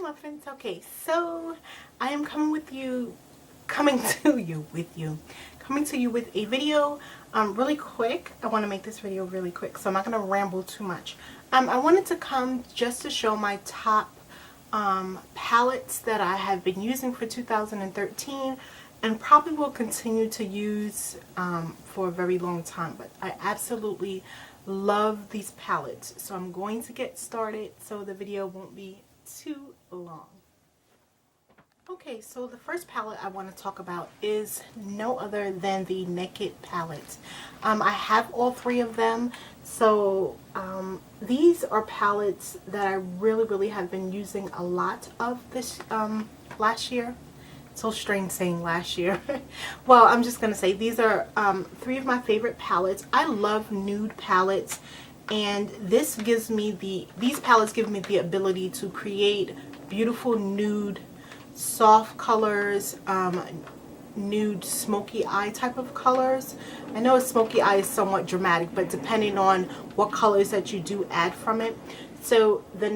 muffins. Okay, so I am coming to you with a video really quick. I want to make this video really quick, so I'm not going to ramble too much. I wanted to come just to show my top palettes that I have been using for 2013 and probably will continue to use for a very long time, but I absolutely love these palettes. So I'm going to get started so the video won't be too long. Okay, so the first palette I want to talk about is no other than the Naked palette. I have all three of them. So these are palettes that I really have been using a lot of this last year. It's so strange saying last year. Well, I'm just gonna say these are three of my favorite palettes. I love nude palettes, and these palettes give me the ability to create beautiful nude soft colors, nude smoky eye type of colors. I know a smoky eye is somewhat dramatic, but depending on what colors that you do add from it. So the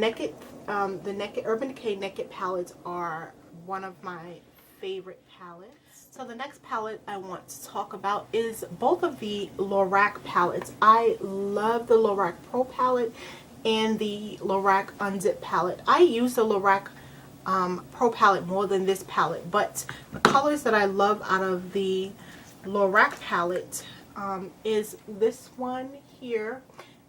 Urban Decay Naked palettes are one of my favorite palettes. So the next palette I want to talk about is both of the Lorac palettes. I love the Lorac Pro Palette and the Lorac Unzipped palette. I use the Lorac Pro Palette more than this palette, but the colors that I love out of the Lorac palette is this one here,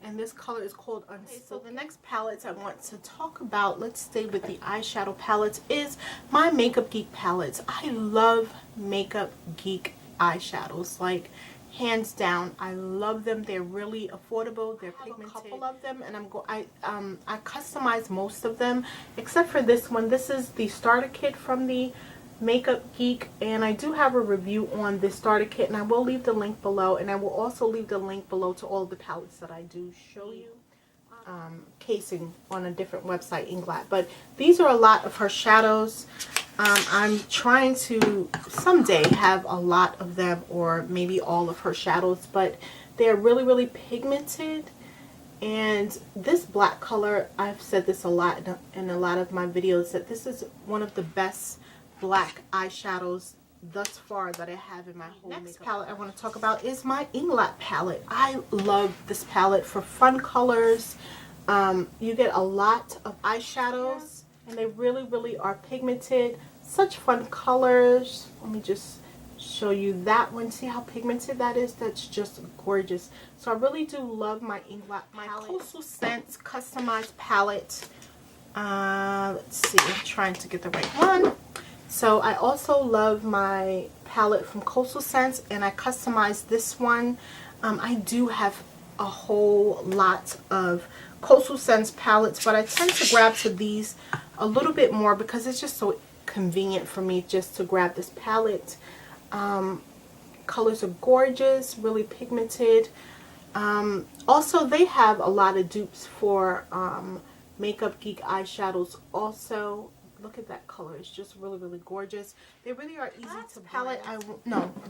and this color is called Unzipped. So the next palettes I want to talk about, let's stay with the eyeshadow palettes, is my Makeup Geek palettes. I love Makeup Geek eyeshadows, like hands down. I love them. They're really affordable. They're pigmented. I have a couple of them, and I customize most of them except for this one. This is the starter kit from the Makeup Geek, and I do have a review on this starter kit, and I will leave the link below, and I will also leave the link below to all the palettes that I do show you casing on a different website, Inglot. But these are a lot of her shadows. I'm trying to someday have a lot of them, or maybe all of her shadows, but they're really pigmented. And this black color, I've said this a lot in a lot of my videos, that this is one of the best black eyeshadows thus far that I have in my whole next palette I want to talk about is my Inglot palette. I love this palette for fun colors. You get a lot of eyeshadows, and they really are pigmented. Such fun colors. Let me just show you that one. See how pigmented that is? That's just gorgeous. So I really do love my Inglot palette. My Coastal Scents customized palette. Let's see, I'm trying to get the right one. So I also love my palette from Coastal Scents, and I customized this one. I do have a whole lot of Coastal Scents palettes, but I tend to grab to these a little bit more because it's just so convenient for me just to grab this palette. Colors are gorgeous, really pigmented. Also, they have a lot of dupes for Makeup Geek eyeshadows also. Look at that color. It's just really gorgeous. They really are easy to palette.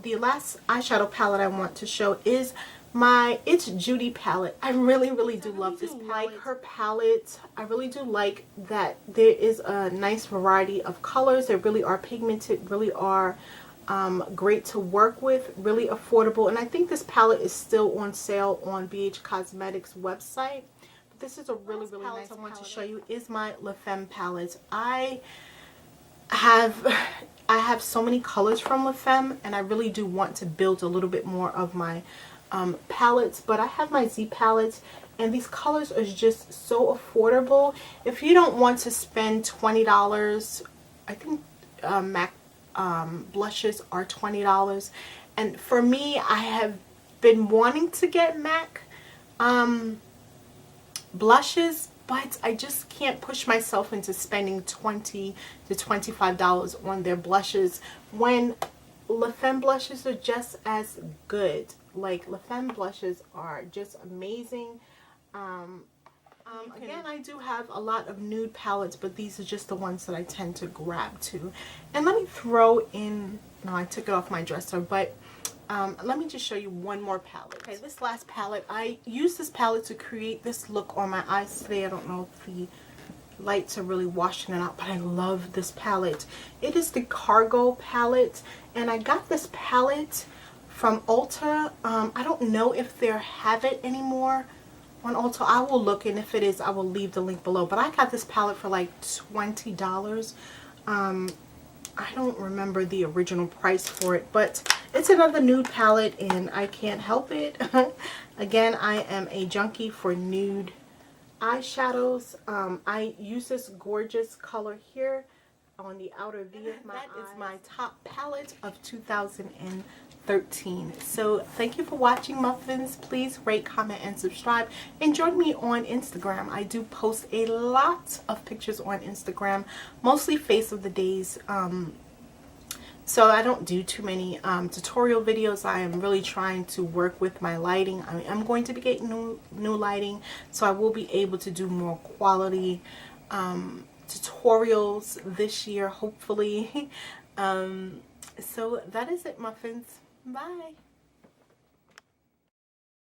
The last eyeshadow palette I want to show is my It's Judy palette. I really do love this palette. Like her palette. I really do like that there is a nice variety of colors. They really are pigmented, really are great to work with, really affordable. And I think this palette is still on sale on BH Cosmetics website. This is a really nice palette I want to show you is my Femme palette. I have so many colors from Femme, and I really do want to build a little bit more of my palettes, but I have my Z palettes, and these colors are just so affordable. If you don't want to spend $20, I think MAC blushes are $20, and for me, I have been wanting to get MAC blushes, but I just can't push myself into spending $20 to $25 on their blushes when Femme blushes are just as good. Like, Femme blushes are just amazing. Again, I do have a lot of nude palettes, but these are just the ones that I tend to grab to. And let me throw in, no, I took it off my dresser, but let me just show you one more palette. Okay, this last palette, I used this palette to create this look on my eyes today. I don't know if the lights are really washing it out, but I love this palette. It is the Cargo palette, and I got this palette from Ulta. I don't know if they have it anymore on Ulta. I will look, and if it is, I will leave the link below. But I got this palette for like $20. I don't remember the original price for it, but it's another nude palette, and I can't help it. Again, I am a junkie for nude eyeshadows. I use this gorgeous color here on the outer V of my eyes. That is my top palette of 2013. So thank you for watching, Muffins. Please rate, comment, and subscribe. And join me on Instagram. I do post a lot of pictures on Instagram, mostly face of the days. So I don't do too many tutorial videos. I am really trying to work with my lighting. I'm going to be getting new lighting, so I will be able to do more quality tutorials this year, hopefully. So that is it, Muffins. Bye.